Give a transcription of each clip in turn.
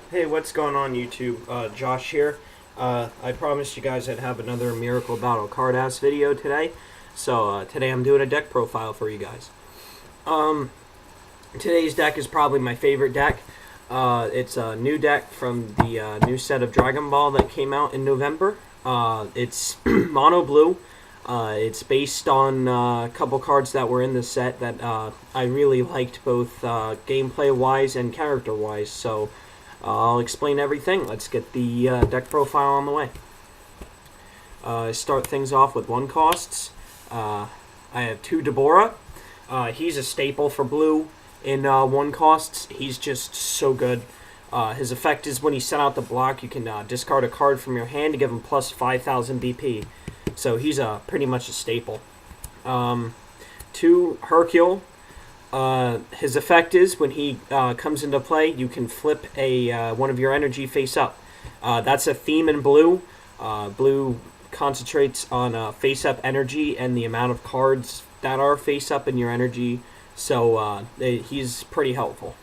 Hey, what's going on YouTube? Josh here. I promised you guys I'd have another Miracle Battle Carddass video today. So today I'm doing a deck profile for you guys. Today's deck is probably my favorite deck. It's a new deck from the new set of Dragon Ball that came out in November. It's mono blue. It's based on a couple cards that were in the set that I really liked, both gameplay-wise and character-wise. So I'll explain everything. Let's get the deck profile on the way. Start things off with one costs. I have 2 Deborah. He's a staple for blue in one costs. He's just so good. His effect is when he sent out the block, you can discard a card from your hand to give him plus 5,000 BP. So he's pretty much a staple. 2 Hercule. His effect is when he comes into play, you can flip one of your energy face up. That's a theme in blue. Blue concentrates on face up energy and the amount of cards that are face up in your energy. So he's pretty helpful.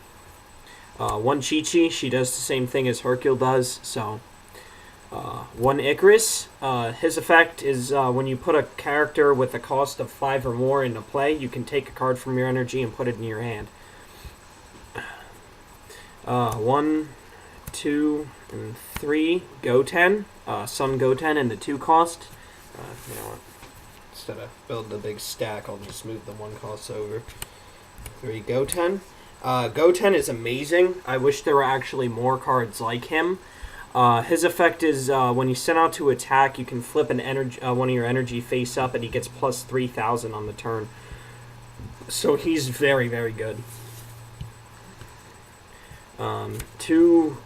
1 Chi-Chi, she does the same thing as Hercule does. So 1 Icarus, his effect is when you put a character with a cost of 5 or more into play, you can take a card from your energy and put it in your hand. 1, 2, and 3 Goten, Sun Goten in the 2 cost. You know what? Instead of build the big stack, I'll just move the 1 cost over. 3 Goten. Goten is amazing. I wish there were actually more cards like him. His effect is when you send out to attack, you can flip one of your energy face up, and he gets plus 3,000 on the turn. So he's very, very good. 2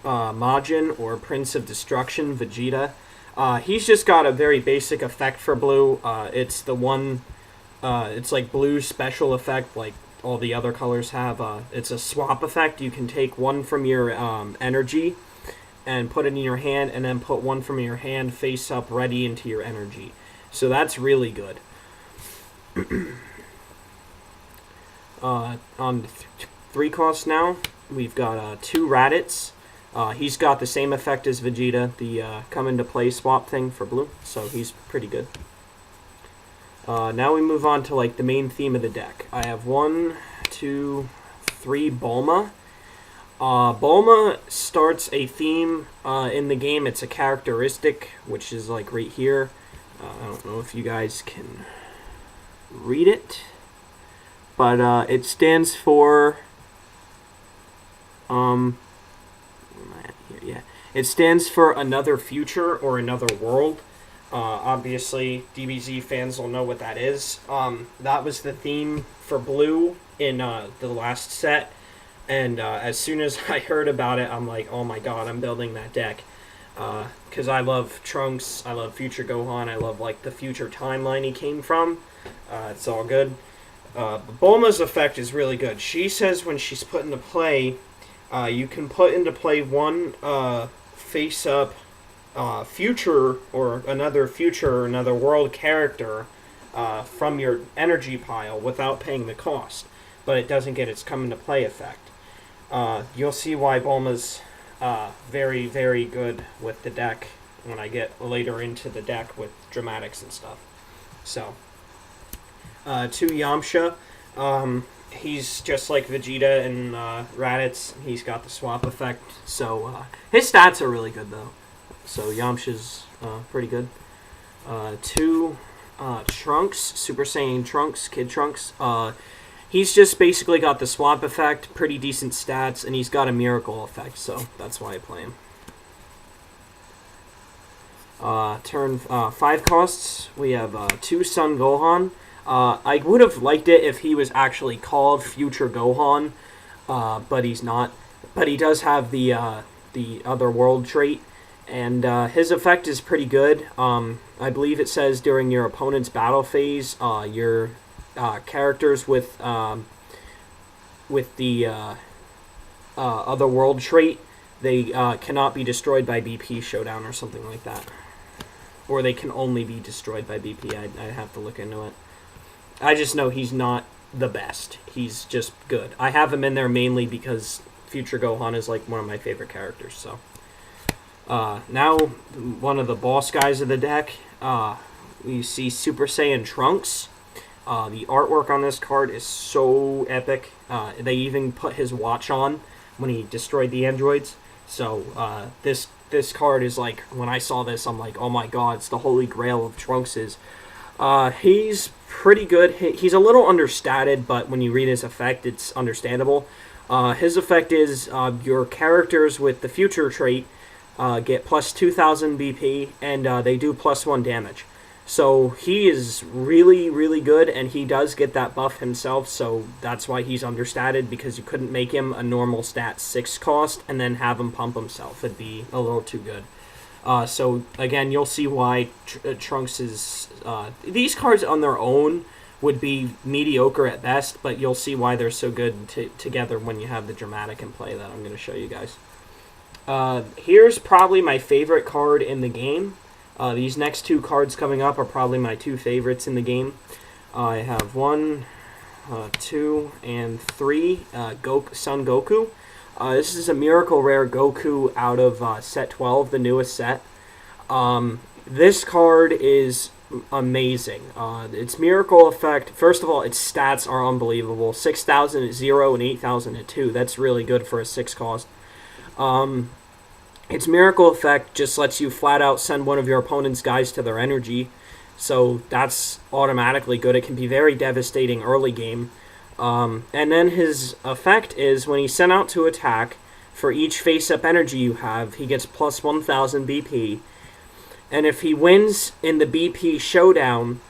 Majin, or Prince of Destruction, Vegeta. He's just got a very basic effect for blue. It's the one, it's like blue special effect, like all the other colors have. It's a swap effect. You can take one from your energy and put it in your hand, and then put one from your hand face up ready into your energy. So that's really good. On 3 costs now, we've got 2 Raditz. He's got the same effect as Vegeta, the come into play swap thing for blue, so he's pretty good. Now we move on to like the main theme of the deck. I have 1, 2, 3 Bulma. Bulma starts a theme in the game. It's a characteristic, which is like right here. I don't know if you guys can read it, but it stands for where am I at here? Yeah, it stands for another future or another world. Obviously, DBZ fans will know what that is. That was the theme for blue in the last set. And as soon as I heard about it, I'm like, oh my god, I'm building that deck. Because I love Trunks, I love Future Gohan, I love like the future timeline he came from. It's all good. Bulma's effect is really good. She says when she's put into play, you can put into play one face-up future or another world character from your energy pile without paying the cost. But it doesn't get its come into play effect. You'll see why Bulma's very, very good with the deck when I get later into the deck with dramatics and stuff. So, 2 Yamcha. He's just like Vegeta and Raditz. He's got the swap effect. So, his stats are really good, though. So, Yamcha's pretty good. 2 Trunks. Super Saiyan Trunks. Kid Trunks. He's just basically got the swap effect, pretty decent stats, and he's got a miracle effect, so that's why I play him. Turn 5 costs, we have 2 Sun Gohan. I would have liked it if he was actually called Future Gohan, but he's not. But he does have the other world trait, and his effect is pretty good. I believe it says during your opponent's battle phase, your characters with the other world trait, they cannot be destroyed by BP Showdown or something like that. Or they can only be destroyed by BP. I'd have to look into it. I just know he's not the best. He's just good. I have him in there mainly because Future Gohan is like one of my favorite characters. So now one of the boss guys of the deck, we see Super Saiyan Trunks. The artwork on this card is so epic. They even put his watch on when he destroyed the androids. So this card is like, when I saw this, I'm like, oh my god, it's the holy grail of Trunkses. He's pretty good. He's a little understated, but when you read his effect, it's understandable. His effect is your characters with the future trait get plus 2,000 BP, and they do plus 1 damage. So he is really, really good, and he does get that buff himself, so that's why he's understated, because you couldn't make him a normal stat 6 cost and then have him pump himself. It'd be a little too good. So, again, you'll see why Trunks is... these cards on their own would be mediocre at best, but you'll see why they're so good together when you have the dramatic in play that I'm going to show you guys. Here's probably my favorite card in the game. These next 2 cards coming up are probably my 2 favorites in the game. I have 1, 2, and 3, Son Goku. This is a Miracle Rare Goku out of set 12, the newest set. This card is amazing. Its Miracle Effect, first of all, its stats are unbelievable. 6,000 at 0 and 8,000 at 2. That's really good for a 6 cost. Its Miracle Effect just lets you flat out send one of your opponent's guys to their energy, so that's automatically good. It can be very devastating early game. And then his effect is, when he's sent out to attack, for each face-up energy you have, he gets plus 1,000 BP. And if he wins in the BP showdown,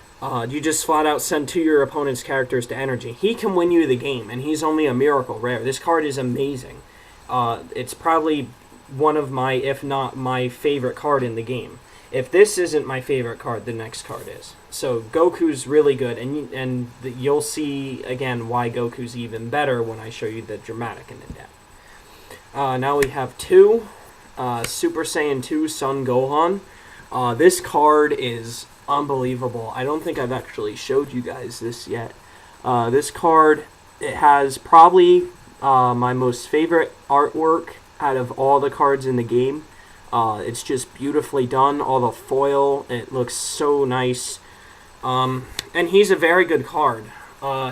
you just flat out send 2 of your opponent's characters to energy. He can win you the game, and he's only a Miracle Rare. This card is amazing. It's probably one of my, if not my favorite card in the game. If this isn't my favorite card, the next card is. So Goku's really good, and you'll see again why Goku's even better when I show you the dramatic in the deck. Now we have 2 Super Saiyan 2 Son Gohan. This card is unbelievable. I don't think I've actually showed you guys this yet. This card, it has probably my most favorite artwork out of all the cards in the game. It's just beautifully done. All the foil, it looks so nice. And he's a very good card.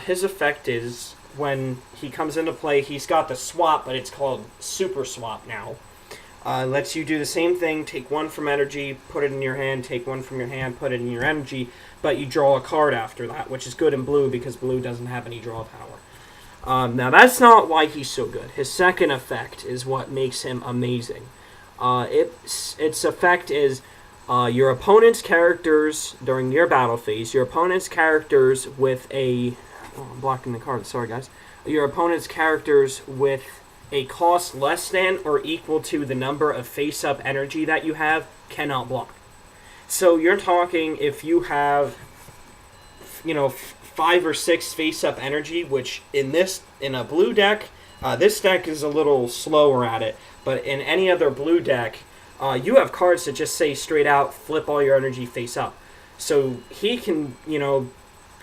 His effect is, when he comes into play, he's got the swap, but it's called Super Swap now. Lets you do the same thing, take 1 from energy, put it in your hand, take 1 from your hand, put it in your energy, but you draw a card after that, which is good in blue because blue doesn't have any draw power. Now, that's not why he's so good. His second effect is what makes him amazing. Its effect is your opponent's characters, during your battle phase, your opponent's characters with a... Oh, I'm blocking the card, sorry guys. Your opponent's characters with a cost less than or equal to the number of face-up energy that you have cannot block. So you're talking, if you have, 5 or 6 face-up energy, which in a blue deck, this deck is a little slower at it, but in any other blue deck, you have cards that just say straight out, flip all your energy face up. So he can,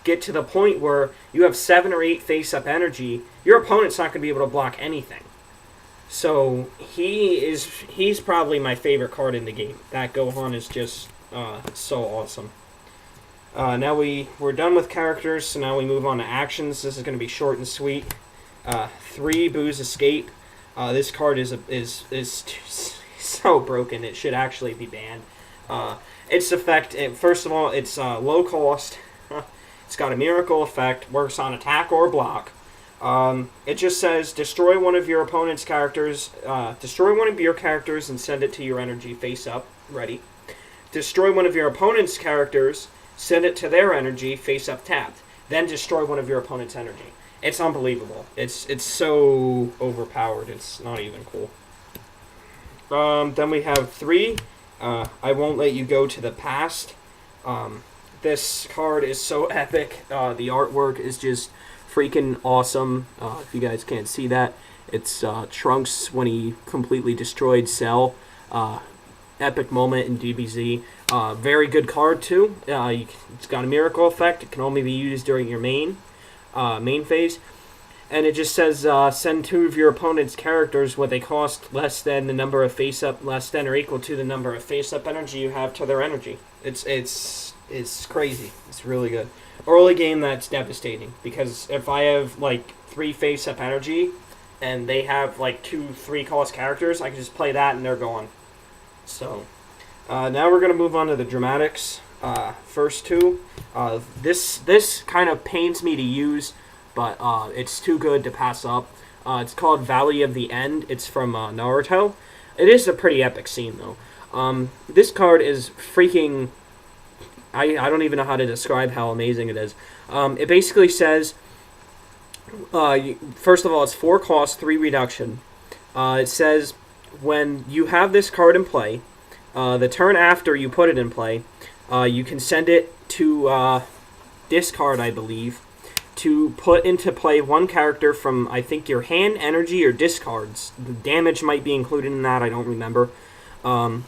get to the point where you have 7 or 8 face-up energy, your opponent's not going to be able to block anything. So he's probably my favorite card in the game. That Gohan is just so awesome. Now we're done with characters, so now we move on to actions. This is going to be short and sweet. 3 Boo's Escape. This card is so broken. It should actually be banned. Its effect, first of all, it's low cost. It's got a Miracle Effect. Works on attack or block. It just says destroy one of your opponent's characters. Destroy one of your characters and send it to your energy face up. Ready. Destroy one of your opponent's characters. Send it to their energy face up tapped. Then destroy one of your opponent's energy. It's unbelievable. It's so overpowered. It's not even cool. Then we have 3. I Won't Let You Go to the Past. This card is so epic. The artwork is just freaking awesome. If you guys can't see that, it's Trunks when he completely destroyed Cell. Epic moment in DBZ. Very good card too. It's got a Miracle Effect. It can only be used during your main phase. And it just says send 2 of your opponent's characters with a cost less than the number of face-up, less than or equal to the number of face-up energy you have to their energy. It's crazy. It's really good. Early game, that's devastating, because if I have like 3 face-up energy and they have like 2 3-cost characters, I can just play that and they're gone. So now we're gonna move on to the dramatics. First 2. This kind of pains me to use, but it's too good to pass up. It's called Valley of the End. It's from Naruto. It is a pretty epic scene, though. This card is freaking... I don't even know how to describe how amazing it is. It basically says... first of all, it's 4 cost, 3 reduction. It says, when you have this card in play, the turn after you put it in play, you can send it to discard, I believe, to put into play 1 character from, I think, your hand, energy, or discards. The damage might be included in that, I don't remember. Put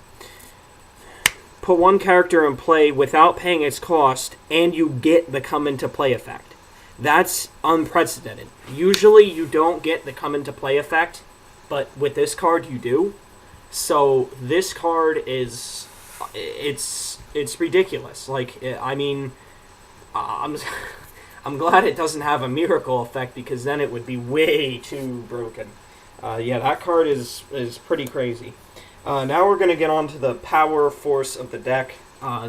1 character in play without paying its cost, and you get the come into play effect. That's unprecedented. Usually you don't get the come into play effect, but with this card you do. So this card is... It's ridiculous. Like, I mean... I'm glad it doesn't have a miracle effect, because then it would be way too broken. Yeah, that card is pretty crazy. Now we're going to get on to the power force of the deck.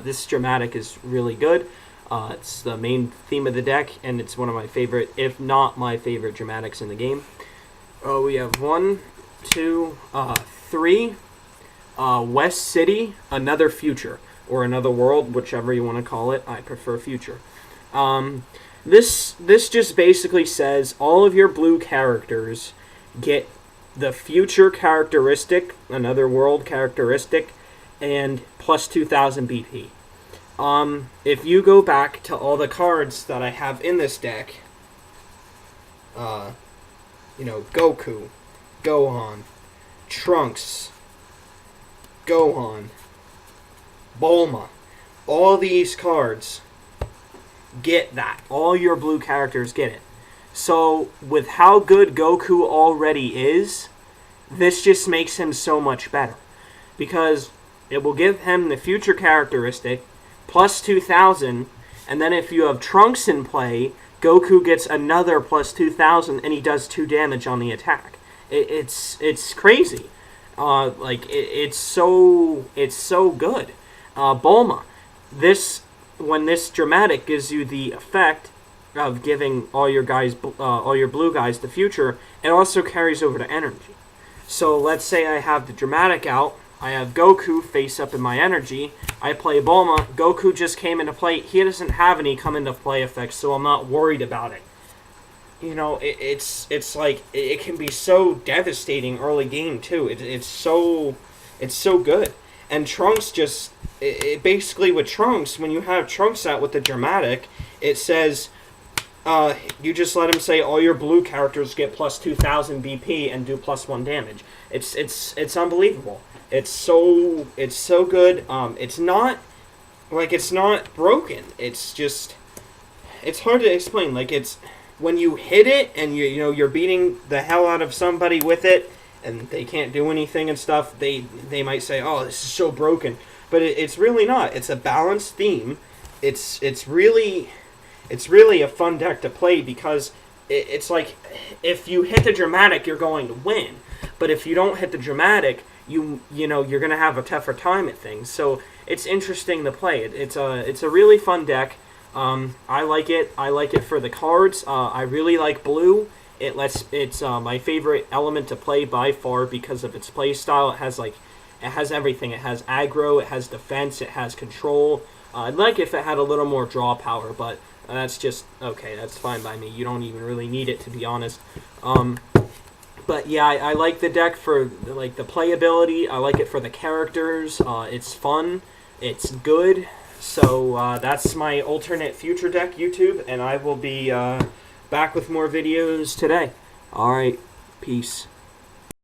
This dramatic is really good. It's the main theme of the deck, and it's one of my favorite, if not my favorite, dramatics in the game. We have 1, 2, 3. West City, Another Future, or Another World, whichever you want to call it. I prefer Future. This just basically says all of your blue characters get the future characteristic, Another World characteristic, and plus 2,000 BP. If you go back to all the cards that I have in this deck, Goku, Gohan, Trunks, Gohan, Bulma, all these cards get that. All your blue characters get it. So, with how good Goku already is, this just makes him so much better. Because it will give him the future characteristic, plus 2,000, and then if you have Trunks in play, Goku gets another plus 2,000, and he does 2 damage on the attack. It's crazy. It's so good. Bulma, when this dramatic gives you the effect of giving all your blue guys the future, it also carries over to energy. So let's say I have the dramatic out, I have Goku face up in my energy, I play Bulma, Goku just came into play, he doesn't have any come into play effects, so I'm not worried about it. You know, it's like, it can be so devastating early game too. It's so good. And Trunks just, basically with Trunks, when you have Trunks out with the dramatic, it says, you just let him say all your blue characters get plus 2,000 BP and do plus 1 damage. It's unbelievable. It's so good. It's not broken. It's just, it's hard to explain. Like, it's when you hit it and you're beating the hell out of somebody with it, and they can't do anything and stuff, they might say, oh, this is so broken. But it's really not. It's a balanced theme. It's really a fun deck to play, because it's like, if you hit the dramatic, you're going to win. But if you don't hit the dramatic, you're going to have a tougher time at things. So it's interesting to play. It's a really fun deck. I like it. I like it for the cards. I really like blue. It's my favorite element to play by far because of its play style. It has everything. It has aggro, it has defense, it has control. I'd like if it had a little more draw power, but that's just okay. That's fine by me. You don't even really need it, to be honest. But yeah, I like the deck for the playability. I like it for the characters. It's fun. It's good. So that's my alternate future deck, YouTube, and I will be back with more videos today. Alright, peace.